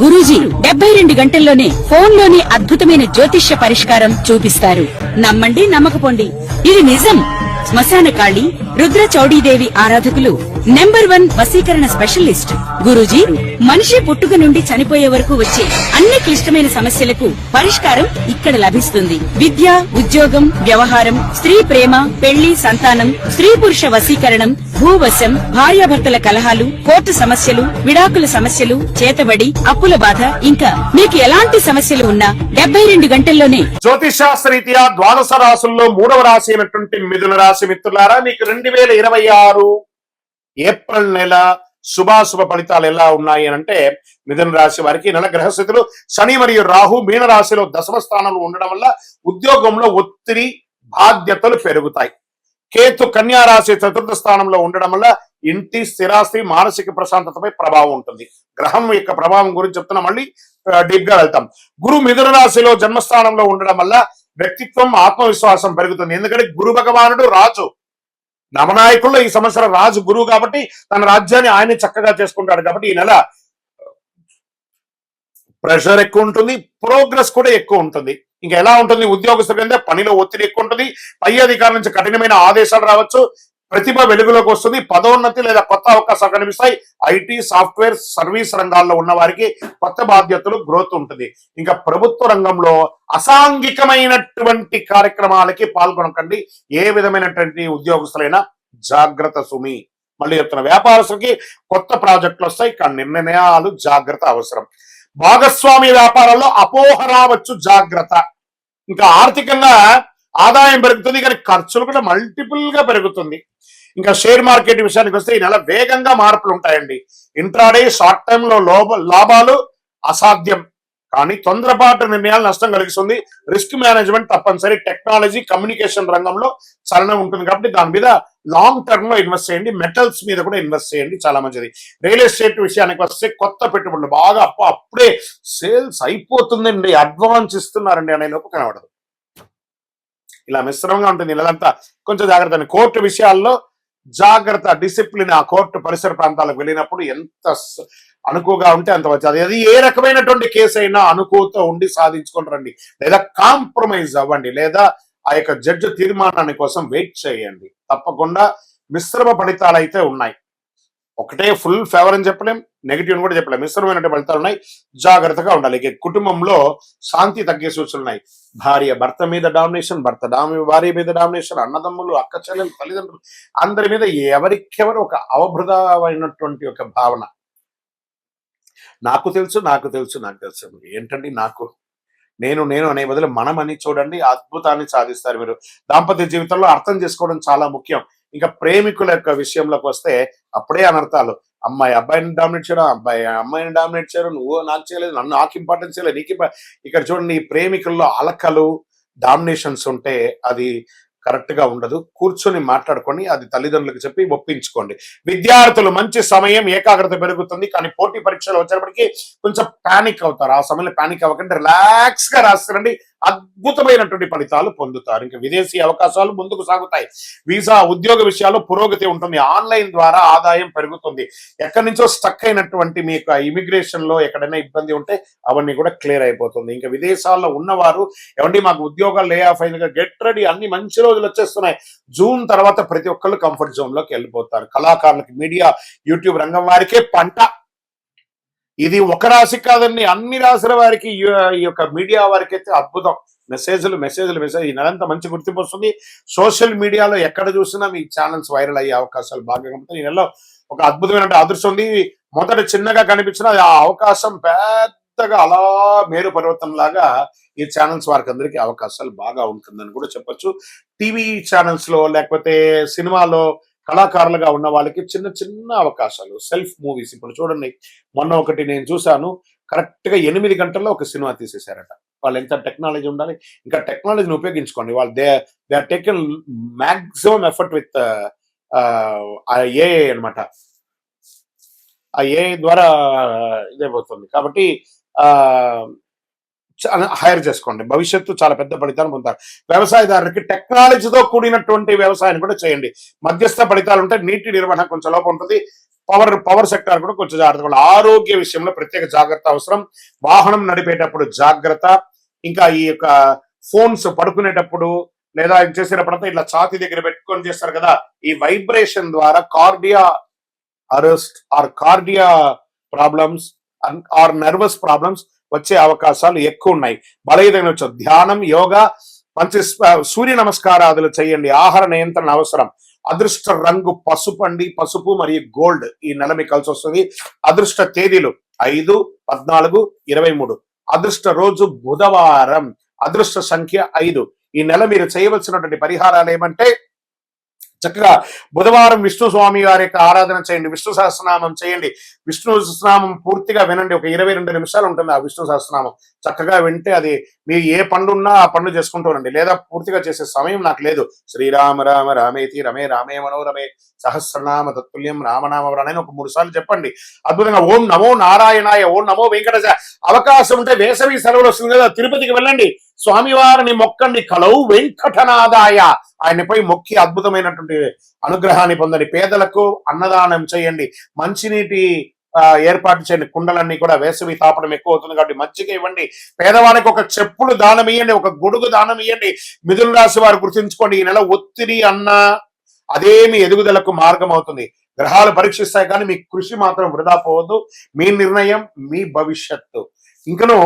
గురూజీ 72 గంటల్లోనే ఫోన్ లోని అద్భుతమైన జ్యోతిష్య పరిష్కారం చూపిస్తారు. నమ్మండి, నమ్మకపోండి, ఇది నిజం. శ్మశాన కాళి రుద్ర చౌడీదేవి ఆరాధకులు నంబర్ 1 వశీకరణ స్పెషలిస్ట్ గురూజీ. మనిషి పుట్టుక నుండి చనిపోయే వరకు వచ్చే అన్ని క్లిష్టమైన సమస్యలకు పరిష్కారం ఇక్కడ లభిస్తుంది. విద్య, ఉద్యోగం, వ్యవహారం, స్త్రీ ప్రేమ, పెళ్లి, సంతానం, స్త్రీ పురుష వశీకరణం, భూవశం, భార్యాభర్తల కలహాలు, కోర్టు సమస్యలు, విడాకుల సమస్యలు, చేతబడి, అప్పుల బాధ, ఇంకా మీకు ఎలాంటి సమస్యలు ఉన్నా 72 గంటల్లోనే. జ్యోతిశాస్త్రరీత్యా ద్వాదశ రాశుల్లో 3వ రాశి అయినటువంటి మిథున రాశి మిత్రులారా, మీకు 2026 ఏప్రిల్ నెల శుభాశుభ ఫలితాలు ఎలా ఉన్నాయి అని అంటే, మిథున రాశి వారికి నెల గ్రహస్థితులు శని మరియు రాహు మీన రాశిలో దశమ స్థానంలో ఉండడం వల్ల ఉద్యోగంలో ఒత్తిడి, బాధ్యతలు పెరుగుతాయి. కేతు కన్యా రాశి చతుర్థ స్థానంలో ఉండడం వల్ల ఇంటి స్థిరాస్తి, మానసిక ప్రశాంతతపై ప్రభావం ఉంటుంది. గ్రహం యొక్క ప్రభావం గురించి చెప్తున్నా, మళ్ళీ డీప్ గా వెళ్తాం. గురు మిథున రాశిలో జన్మస్థానంలో ఉండడం వల్ల వ్యక్తిత్వం, ఆత్మవిశ్వాసం పెరుగుతుంది. ఎందుకంటే గురు భగవానుడు రాజు, నవనాయకుల్లో ఈ సంవత్సరం రాజు గురువు కాబట్టి తన రాజ్యాన్ని ఆయన చక్కగా చేసుకుంటాడు. కాబట్టి ఈ నెల ప్రెషర్ ఎక్కువ ఉంటుంది, ప్రోగ్రెస్ కూడా ఎక్కువ ఉంటుంది. ఇంకా ఎలా ఉంటుంది ఉద్యోగస్తుల కింద పనిలో ఒత్తిడి ఎక్కువ ఉంటుంది. పై అధికారుల నుంచి కఠినమైన ఆదేశాలు రావచ్చు. ప్రతిభ వెలుగులోకి వస్తుంది. పదోన్నతి లేదా కొత్త అవకాశాలు కనిపిస్తాయి. ఐటీ, సాఫ్ట్వేర్, సర్వీస్ రంగాల్లో ఉన్న వారికి కొత్త బాధ్యతలు, గ్రోత్ ఉంటుంది. ఇంకా ప్రభుత్వ రంగంలో అసాంఘికమైనటువంటి కార్యక్రమాలకి పాల్గొనకండి. ఏ విధమైనటువంటి ఉద్యోగస్తులైనా జాగ్రత్త సుమి. మళ్ళీ చెప్తున్న, వ్యాపారస్తులకి కొత్త ప్రాజెక్టులు వస్తాయి, కానీ నిర్ణయాలు జాగ్రత్త అవసరం. భాగస్వామి వ్యాపారాల్లో అపోహ రావచ్చు, జాగ్రత్త. ఇంకా ఆర్థికంగా ఆదాయం పెరుగుతుంది, కానీ ఖర్చులు కూడా మల్టిపుల్ గా పెరుగుతుంది. ఇంకా షేర్ మార్కెట్ విషయానికి వస్తే ఈ నెల వేగంగా మార్పులు ఉంటాయండి. ఇంట్రాడే, షార్ట్ టైమ్ లో లాభాలు అసాధ్యం, కానీ తొందరపాటు నిర్ణయాలు నష్టం కలిగిస్తుంది. రిస్క్ మేనేజ్మెంట్ తప్పనిసరి. టెక్నాలజీ, కమ్యూనికేషన్ రంగంలో చలనం ఉంటుంది కాబట్టి దాని మీద లాంగ్ టర్మ్ లో ఇన్వెస్ట్ చేయండి. మెటల్స్ మీద కూడా ఇన్వెస్ట్ చేయండి, చాలా మంచిది. రియల్ ఎస్టేట్ విషయానికి వస్తే కొత్త పెట్టుబడులు బాగా అప్పుడే సేల్స్ అయిపోతుందండి, అడ్వాన్స్ ఇస్తున్నారండి అనే లోపు కనబడదు. ఇలా మిశ్రమంగా ఉంటుంది నెలంతా, కొంచెం జాగ్రత్త. కోర్టు విషయాల్లో జాగ్రత్త, డిసిప్లిన్. ఆ కోర్టు పరిసర ప్రాంతాలకు వెళ్ళినప్పుడు ఎంత అనుకువగా ఉంటే అంత వచ్చి, అది ఏ రకమైనటువంటి కేసు అయినా అనుకువతో ఉండి సాధించుకొని రండి, లేదా కాంప్రమైజ్ అవ్వండి, లేదా ఆ యొక్క జడ్జి తీర్మానాన్ని కోసం వెయిట్ చేయండి. తప్పకుండా మిశ్రమ ఫలితాలు అయితే ఉన్నాయి. ఒకటే ఫుల్ ఫేవర్ అని చెప్పలేం, నెగిటివ్ అని కూడా చెప్పలేం. మిశ్రమైన ఫలితాలు ఉన్నాయి, జాగ్రత్తగా ఉండాలి. కుటుంబంలో శాంతి తగ్గే సూచనలు ఉన్నాయి. భార్య భర్త మీద డామినేషన్, భార్య మీద డామినేషన్, అన్నదమ్ములు, అక్క చెల్లెలు, తల్లిదండ్రులు, అందరి మీద ఎవరికెవరు ఒక అవబృధమైనటువంటి ఒక భావన. నాకు తెలుసు, నాకు తెలుసు, నాకు తెలుసు. ఏంటండి నాకు, నేను అనే బదులు మనం అని చూడండి, అద్భుతాన్ని సాధిస్తారు మీరు. దాంపత్య జీవితంలో అర్థం చేసుకోవడం చాలా ముఖ్యం. ఇంకా ప్రేమికుల యొక్క విషయంలోకి వస్తే అప్పుడే అనర్థాలు. అమ్మాయి అబ్బాయిని డామినేట్ చేయడం, అబ్బాయి అమ్మాయిని డామినేట్ చేయడం, నువ్వు నాకు చేయలేదు, నన్ను నాకు ఇంపార్టెన్స్ చేయలేదు, నీకు ఇక్కడ చూడండి, ఈ ప్రేమికుల్లో అలకలు, డామినేషన్స్ ఉంటే అది కరెక్ట్ గా ఉండదు. కూర్చొని మాట్లాడుకొని అది తల్లిదండ్రులకు చెప్పి ఒప్పించుకోండి. విద్యార్థులు మంచి సమయం, ఏకాగ్రత పెరుగుతుంది, కానీ పోటీ పరీక్షలు వచ్చేటప్పటికి కొంచెం పానిక్ అవుతారు. ఆ సమయంలో పానిక్ అవ్వకండి, రిలాక్స్ గా రాస్తారండి, అద్భుతమైనటువంటి ఫలితాలు పొందుతారు. ఇంకా విదేశీ అవకాశాలు ముందుకు సాగుతాయి. వీసా, ఉద్యోగ విషయాల్లో పురోగతి ఉంటుంది. ఆన్లైన్ ద్వారా ఆదాయం పెరుగుతుంది. ఎక్కడి నుంచో స్టక్ అయినటువంటి మీకు ఇమిగ్రేషన్ లో ఎక్కడైనా ఇబ్బంది ఉంటే అవన్నీ కూడా క్లియర్ అయిపోతుంది. ఇంకా విదేశాల్లో ఉన్నవారు, ఏమండి మాకు ఉద్యోగాలు లే ఆఫ్ అయింది, గెట్ రెడీ, అన్ని మంచి రోజులు వచ్చేస్తున్నాయి. జూన్ తర్వాత ప్రతి ఒక్కళ్ళు కంఫర్ట్ జోన్ లోకి వెళ్ళిపోతారు. కళాకారులకి, మీడియా, యూట్యూబ్ రంగం వారికే పంట. ఇది ఒక రాశి కాదండి, అన్ని రాశుల వారికి, ఈ యొక్క మీడియా వారికి అయితే అద్భుతం. మెసేజ్ ఈ నెలంతా మంచి గుర్తింపు వస్తుంది. సోషల్ మీడియాలో ఎక్కడ చూసినా మీ ఛానల్స్ వైరల్ అయ్యే అవకాశాలు బాగా ఉంటాయి. ఈ నెలలో ఒక అద్భుతమైన అదృష్టం ఉంది. మొదట చిన్నగా కనిపించిన ఆ అవకాశం పెద్దగా అలా మేరు పర్వతం లాగా ఈ ఛానల్స్ వారికి అందరికీ అవకాశాలు బాగా ఉంటుందని కూడా చెప్పొచ్చు. టీవీ ఛానల్స్ లో, లేకపోతే సినిమాలో కళాకారులుగా ఉన్న వాళ్ళకి చిన్న చిన్న అవకాశాలు, సెల్ఫ్ మూవీస్. ఇప్పుడు చూడండి, మొన్న ఒకటి నేను చూశాను, కరెక్ట్ గా 8 గంటల్లో ఒక సినిమా తీసేశారట. వాళ్ళు ఎంత టెక్నాలజీ ఉండాలి. ఇంకా టెక్నాలజీని ఉపయోగించుకోండి. వాళ్ళు they are taken maximum effort with AI అనమాట. ఆ ఏఐ ద్వారా ఇదైపోతుంది. కాబట్టి హైర్ చేసుకోండి. భవిష్యత్తు చాలా పెద్ద ఫలితాలు పొందుతారు. వ్యవసాయదారునికి టెక్నాలజీతో కూడినటువంటి వ్యవసాయాన్ని కూడా చేయండి. మధ్యస్థ ఫలితాలు ఉంటాయి. నీటి నిర్వహణ కొంచెం లోపం ఉంటుంది. పవర్ సెక్టార్ కూడా కొంచెం జాగ్రత్తగా. ఆరోగ్య విషయంలో ప్రత్యేక జాగ్రత్త అవసరం. వాహనం నడిపేటప్పుడు జాగ్రత్త. ఇంకా ఈ యొక్క ఫోన్స్ పడుకునేటప్పుడు లేదా చేసేటప్పుడంతా ఇట్లా ఛాతీ దగ్గర పెట్టుకొని చేస్తారు కదా, ఈ వైబ్రేషన్ ద్వారా cardiac arrest or cardiac problems or nervous problems వచ్చే అవకాశాలు ఎక్కువ ఉన్నాయి. బలహీనత వచ్చు. ధ్యానం, యోగా, మంచి సూర్య నమస్కారాదులు చేయండి. ఆహార నియంత్రణ అవసరం. అదృష్ట రంగు పసుపు అండి. పసుపు మరియు గోల్డ్ ఈ నెల మీకు కలిసి వస్తుంది. అదృష్ట తేదీలు 5, 14, 23. అదృష్ట రోజు బుధవారం. అదృష్ట సంఖ్య 5. ఈ నెల మీరు చేయవలసినటువంటి పరిహారాలు ఏమంటే, చక్కగా బుధవారం విష్ణు స్వామి వారి యొక్క ఆరాధన చేయండి. విష్ణు సహస్రనామం చేయండి. విష్ణు సహస్రనామం పూర్తిగా వినండి. ఒక 22 నిమిషాలు ఉంటుంది ఆ విష్ణు సహస్రనామం. చక్కగా వింటే అది మీరు ఏ పనులు ఉన్నా ఆ పనులు చేసుకుంటూ ఉండండి. లేదా పూర్తిగా చేసే సమయం నాకు లేదు. శ్రీరామ రామ రామేతి రమే రామే మనోరమే సహస్రనామ తత్తుల్యం రామనామవరాణని ఒక 3 సార్లు చెప్పండి. అద్భుతంగా ఓం నమో నారాయణాయ, ఓం నమో వెంకటేశ. అవకాశం ఉంటే వేసవి సెలవులు వస్తుంది కదా, తిరుపతికి వెళ్ళండి. స్వామివారిని మొక్కండి. కలౌ వెంకటనాదాయ, ఆయనపై మొక్కి అద్భుతమైనటువంటి అనుగ్రహాన్ని పొందండి. పేదలకు అన్నదానం చేయండి. మంచినీటి ఏర్పాటు చేయండి. కుండలన్నీ కూడా వేసవి తాపడం ఎక్కువ అవుతుంది కాబట్టి మజ్జిగ ఇవ్వండి. పేదవానికి ఒక చెప్పులు దానం ఇవ్వండి. ఒక గొడుగు దానం ఇవ్వండి. మిథున రాశి వారు గుర్తుంచుకోండి, ఈ నెల ఒత్తిడి అన్న అదేమి ఎదుగుదలకు మార్గం అవుతుంది. గ్రహాలు పరీక్షిస్తాయి కానీ మీ కృషి మాత్రం వృధా పోవద్దు. మీ నిర్ణయం మీ భవిష్యత్తు. ఇంకను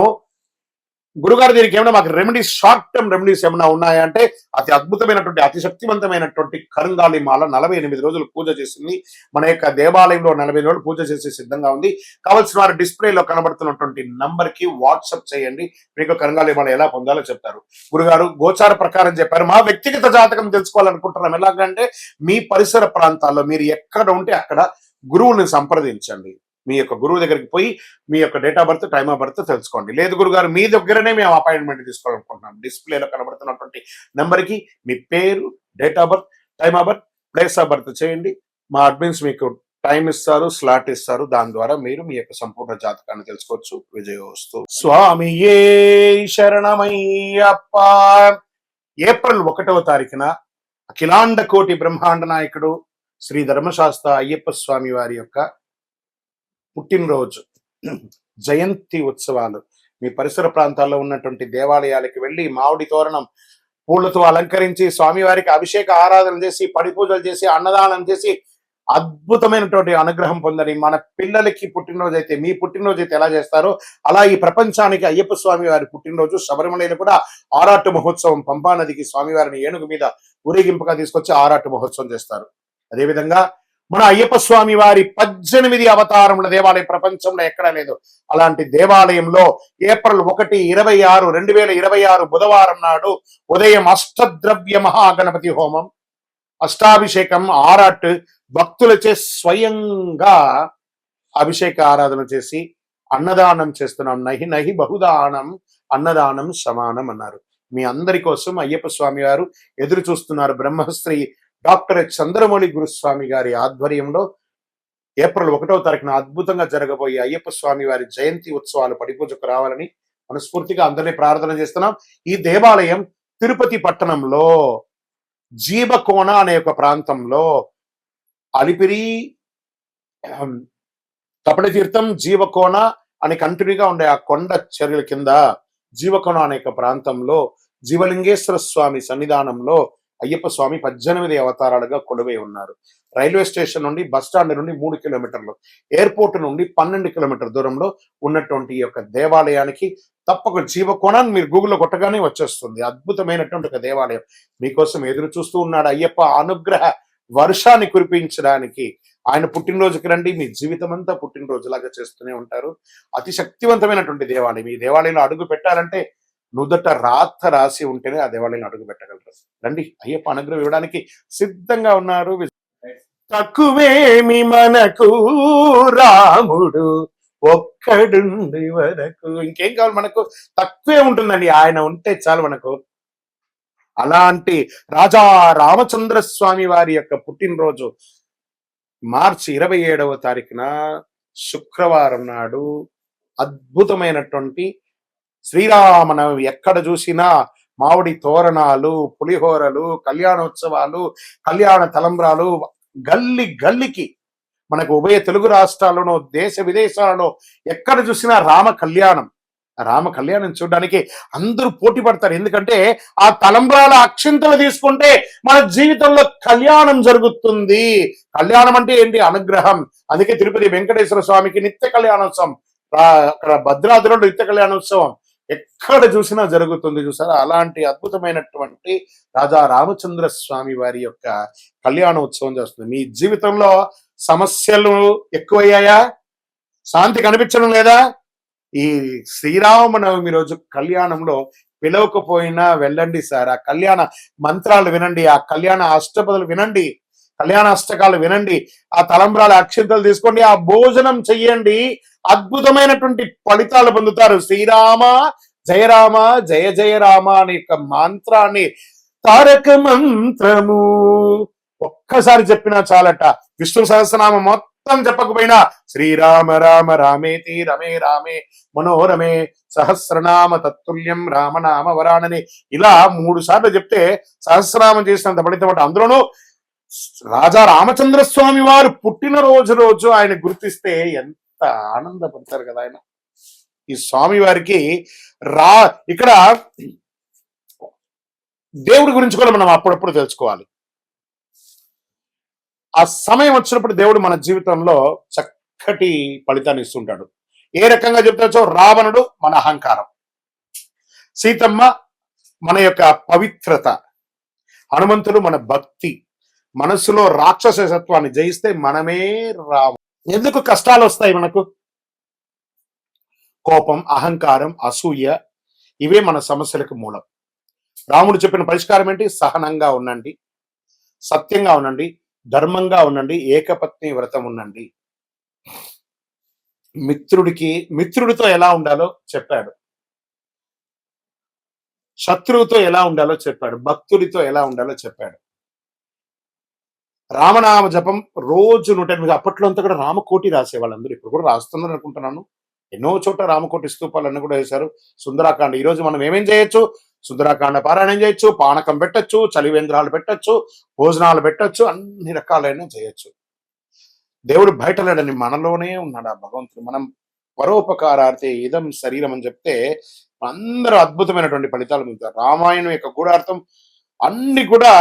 గురుగారు దీనికి ఏమైనా మాకు రెమెడీస్, షార్ట్ టర్మ్ రెమెడీస్ ఏమైనా ఉన్నాయా అంటే, అతి అద్భుతమైనటువంటి అతి శక్తివంతమైనటువంటి కరుంగాలి మాల 48 రోజులు పూజ చేసింది. మన యొక్క దేవాలయంలో 40 రోజులు పూజ చేసే సిద్ధంగా ఉంది. కావాల్సిన వారు డిస్ప్లేలో కనబడుతున్నటువంటి నంబర్ కి వాట్సాప్ చేయండి. మీకు కరుంగాలి మాల ఎలా పొందాలో చెప్తారు. గురుగారు గోచార ప్రకారం చెప్పారు. మా వ్యక్తిగత జాతకం తెలుసుకోవాలనుకుంటున్నాం. ఎలాగంటే మీ పరిసర ప్రాంతాల్లో మీరు ఎక్కడ ఉంటే అక్కడ గురువుని సంప్రదించండి. మీ యొక్క గురువు దగ్గరికి పోయి మీ యొక్క date of birth, time of birth తెలుసుకోండి. లేదు గురుగారు మీ దగ్గరనే మేము అపాయింట్మెంట్ తీసుకోవాలనుకుంటున్నాం, డిస్ప్లేలో కనబడుతున్నటువంటి నెంబర్కి మీ పేరు, date of birth, time of birth, place of birth చేయండి. మా అడ్మిన్స్ మీకు టైం ఇస్తారు, స్లాట్ ఇస్తారు. దాని ద్వారా మీరు మీ యొక్క సంపూర్ణ జాతకాన్ని తెలుసుకోవచ్చు. విజయోస్తు. స్వామియే శరణమయ్యప్ప. ఏప్రిల్ 1వ తారీఖున అఖిలాండ కోటి బ్రహ్మాండ నాయకుడు శ్రీ ధర్మశాస్త్ర అయ్యప్ప స్వామి వారి యొక్క పుట్టినరోజు జయంతి ఉత్సవాలు. మీ పరిసర ప్రాంతాల్లో ఉన్నటువంటి దేవాలయాలకు వెళ్ళి మామిడి తోరణం పూలతో అలంకరించి స్వామివారికి అభిషేక ఆరాధన చేసి, పడి పూజలు చేసి, అన్నదానం చేసి అద్భుతమైనటువంటి అనుగ్రహం పొందని. మన పిల్లలకి పుట్టినరోజు అయితే, మీ పుట్టినరోజు అయితే ఎలా చేస్తారో అలా ఈ ప్రపంచానికి అయ్యప్ప స్వామి వారి పుట్టినరోజు. శబరిమలలో కూడా ఆరాటు మహోత్సవం, పంపా నదికి స్వామివారిని ఏనుగు మీద ఊరేగింపుగా తీసుకొచ్చి ఆరాటు మహోత్సవం చేస్తారు. అదేవిధంగా మన అయ్యప్ప స్వామి వారి 18 అవతారముల దేవాలయం ప్రపంచంలో ఎక్కడా లేదు. అలాంటి దేవాలయంలో ఏప్రిల్ 1, 26, 2026 బుధవారం నాడు ఉదయం అష్టద్రవ్య మహాగణపతి హోమం, అష్టాభిషేకం, ఆరాట్ భక్తులచే స్వయంగా అభిషేక ఆరాధన చేసి అన్నదానం చేస్తున్నాం. నహి నహి బహుదానం అన్నదానం సమానం అన్నారు. మీ అందరి కోసం అయ్యప్ప స్వామి వారు ఎదురు చూస్తున్నారు. బ్రహ్మశ్రీ డాక్టర్ చంద్రమౌళి గురుస్వామి గారి ఆధ్వర్యంలో ఏప్రిల్ 1వ తారీఖున అద్భుతంగా జరగబోయే అయ్యప్ప స్వామి వారి జయంతి ఉత్సవాలు పడిపూజకు రావాలని మనస్ఫూర్తిగా అందరినీ ప్రార్థన చేస్తున్నాం. ఈ దేవాలయం తిరుపతి పట్టణంలో జీవకోణ అనే ఒక ప్రాంతంలో అలిపిరి, కపటతీర్థం, జీవకోణ అని కంటిన్యూగా ఉండే ఆ కొండ చర్యల కింద జీవకోణ అనే ప్రాంతంలో జీవలింగేశ్వర స్వామి సన్నిధానంలో అయ్యప్ప స్వామి 18 అవతారాలుగా కొలువై ఉన్నారు. రైల్వే స్టేషన్ నుండి, బస్ స్టాండ్ నుండి 3 కిలోమీటర్లు, ఎయిర్పోర్ట్ నుండి 12 కిలోమీటర్ దూరంలో ఉన్నటువంటి ఈ యొక్క దేవాలయానికి తప్పక జీవకోణాన్ని మీరు గూగుల్లో కొట్టగానే వచ్చేస్తుంది. అద్భుతమైనటువంటి ఒక దేవాలయం మీకోసం ఎదురు చూస్తూ ఉన్నాడు. అయ్యప్ప అనుగ్రహ వర్షాన్ని కురిపించడానికి ఆయన పుట్టినరోజుకి రండి. మీ జీవితం అంతా పుట్టినరోజులాగా చేస్తూనే ఉంటారు. అతి శక్తివంతమైనటువంటి దేవాలయం. ఈ దేవాలయంలో అడుగు పెట్టాలంటే నుదుట రాత రాసి ఉంటేనే ఆ దేవాలయంలో అడుగు పెట్టగలరు. రండి, అయ్యప్ప అనుగ్రహం ఇవ్వడానికి సిద్ధంగా ఉన్నారు. తక్కువేమి మనకు రాముడు ఒక్కడుండి వరకు, ఇంకేం కావాలి మనకు? తక్కువే ఉంటుందండి, ఆయన ఉంటే చాలు మనకు. అలాంటి రాజా రామచంద్ర స్వామి వారి యొక్క పుట్టినరోజు మార్చి 27వ తారీఖున శుక్రవారం నాడు అద్భుతమైనటువంటి శ్రీరామనవమి ఎక్కడ చూసినా మామిడి తోరణాలు, పులిహోరలు, కళ్యాణోత్సవాలు, కళ్యాణ తలంబ్రాలు, గల్లి గల్లికి మనకు ఉభయ తెలుగు రాష్ట్రాల్లోనూ దేశ విదేశాలలో ఎక్కడ చూసినా రామ కళ్యాణం. రామ కళ్యాణం చూడడానికి అందరూ పోటీ పడతారు. ఎందుకంటే ఆ తలంబ్రాల అక్షింతలు తీసుకుంటే మన జీవితంలో కళ్యాణం జరుగుతుంది. కళ్యాణం అంటే ఏంటి? అనుగ్రహం. అందుకే తిరుపతి వెంకటేశ్వర స్వామికి నిత్య కళ్యాణోత్సవం, అక్కడ భద్రాద్రిలో నిత్య కళ్యాణోత్సవం ఎక్కడ చూసినా జరుగుతుంది. చూసారా? అలాంటి అద్భుతమైనటువంటి రాజా రామచంద్ర స్వామి వారి యొక్క కళ్యాణోత్సవం చేస్తుంది. మీ జీవితంలో సమస్యలు ఎక్కువయ్యాయా? శాంతి కనిపించడం లేదా? ఈ శ్రీరామనవమి రోజు కళ్యాణంలో పిలవకపోయినా వెళ్ళండి సార్. ఆ కళ్యాణ మంత్రాలు వినండి, ఆ కళ్యాణ అష్టపదులు వినండి, కళ్యాణ అష్టకాలు వినండి, ఆ తలంబ్రాల అక్షింతలు తీసుకోండి, ఆ భోజనం చెయ్యండి. అద్భుతమైనటువంటి ఫలితాలు పొందుతారు. శ్రీరామ జయ రామ జయ జయ రామ అనే యొక్క మంత్రాన్ని, తారక మంత్రము ఒక్కసారి చెప్పినా చాలట. విష్ణు సహస్రనామం మొత్తం చెప్పకపోయినా శ్రీరామ రామ రామేతి రమే రామే మనోరమే సహస్రనామ తత్తుల్యం రామనామ వరానని ఇలా 3 సార్లు చెప్తే సహస్రనామం చేసినంత ఫలితం. అందులోనూ రాజా రామచంద్ర స్వామి వారు పుట్టినరోజు ఆయన గుర్తిస్తే ఎంత ఆనందపడతారు కదా ఆయన. ఈ స్వామి వారికి ఇక్కడ దేవుడి గురించి కూడా మనం అప్పుడప్పుడు తెలుసుకోవాలి. ఆ సమయం వచ్చినప్పుడు దేవుడు మన జీవితంలో చక్కటి ఫలితాన్ని ఇస్తుంటాడు. ఏ రకంగా చెప్తాచో, రావణుడు మన అహంకారం, సీతమ్మ మన యొక్క పవిత్రత, హనుమంతుడు మన భక్తి, మనసులో రాక్షసత్వాన్ని జయిస్తే మనమే రాము. ఎందుకు కష్టాలు వస్తాయి మనకు? కోపం, అహంకారం, అసూయ, ఇవే మన సమస్యలకు మూలం. రాముడు చెప్పిన పరిష్కారం ఏంటి? సహనంగా ఉండండి, సత్యంగా ఉండండి, ధర్మంగా ఉండండి, ఏకపత్ని వ్రతం ఉండండి. మిత్రుడితో ఎలా ఉండాలో చెప్పాడు, శత్రువుతో ఎలా ఉండాలో చెప్పాడు, భక్తుడితో ఎలా ఉండాలో చెప్పాడు. రామనామ జపం రోజు 108. అప్పట్లో అంతా కూడా రామకోటి రాసేవాళ్ళందరూ, ఇప్పుడు కూడా రాస్తున్నారు అనుకుంటున్నాను. ఎన్నో చోట్ల రామకోటి స్తూపాలన్నీ కూడా వేశారు. సుందరాకాండ ఈ రోజు మనం ఏమేం చేయొచ్చు? సుందరాకాండ పారాయణం చేయొచ్చు, పానకం పెట్టచ్చు, చలివేంద్రాలు పెట్టచ్చు, భోజనాలు పెట్టచ్చు, అన్ని రకాలైన చేయొచ్చు. దేవుడు బయట లేడని మనలోనే ఉన్నాడు ఆ భగవంతుడు. మనం పరోపకారార్థే ఇదం శరీరం అని చెప్తే అందరూ అద్భుతమైనటువంటి ఫలితాలు పొందుతారు. రామాయణం యొక్క గూఢార్థం అన్ని కూడా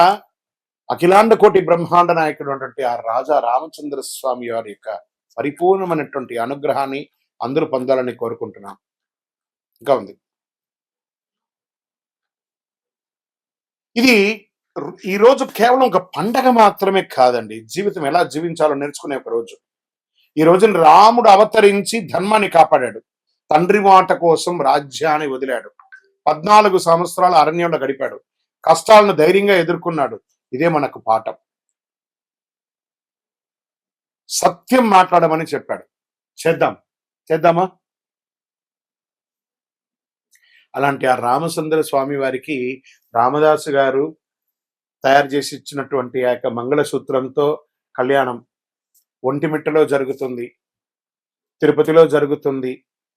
అఖిలాండ కోటి బ్రహ్మాండ నాయకుడు అటువంటి ఆ రాజా రామచంద్ర స్వామి వారి యొక్క పరిపూర్ణమైనటువంటి అనుగ్రహాన్ని అందరూ పొందాలని కోరుకుంటున్నాం. ఇంకా ఉంది. ఇది ఈ రోజు కేవలం ఒక పండగ మాత్రమే కాదండి. జీవితం ఎలా జీవించాలో నేర్చుకునే ఒక రోజు. ఈ రోజున రాముడు అవతరించి ధర్మాన్ని కాపాడాడు. తండ్రి మాట కోసం రాజ్యాన్ని వదిలాడు. 14 సంవత్సరాలు అరణ్యంలో గడిపాడు. కష్టాలను ధైర్యంగా ఎదుర్కొన్నాడు. ఇదే మనకు పాఠం. సత్యం మాట్లాడమని చెప్పాడు. చేద్దామా? అలాంటి ఆ రామచంద్ర స్వామి వారికి రామదాసు గారు తయారు చేసి ఇచ్చినటువంటి ఆ యొక్క మంగళసూత్రంతో కళ్యాణం ఒంటిమిట్టలో జరుగుతుంది, తిరుపతిలో జరుగుతుంది,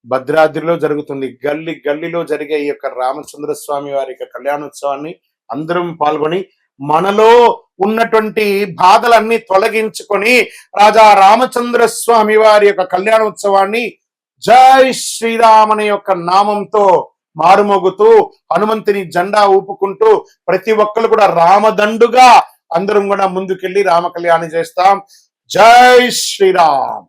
భద్రాద్రిలో జరుగుతుంది. గల్లి గల్లీలో జరిగే ఈ యొక్క రామచంద్ర స్వామి వారి యొక్క కళ్యాణోత్సవాన్ని అందరం పాల్గొని మనలో ఉన్నటువంటి బాధలన్నీ తొలగించుకొని రాజా రామచంద్ర స్వామి వారి యొక్క కళ్యాణోత్సవాన్ని జై శ్రీరామ్ అనే యొక్క నామంతో మారుమోగుతూ హనుమంతుని జెండా ఊపుకుంటూ ప్రతి ఒక్కరు కూడా రామదండుగా అందరం కూడా ముందుకెళ్ళి రామ కళ్యాణం చేస్తాం. జై శ్రీరామ్.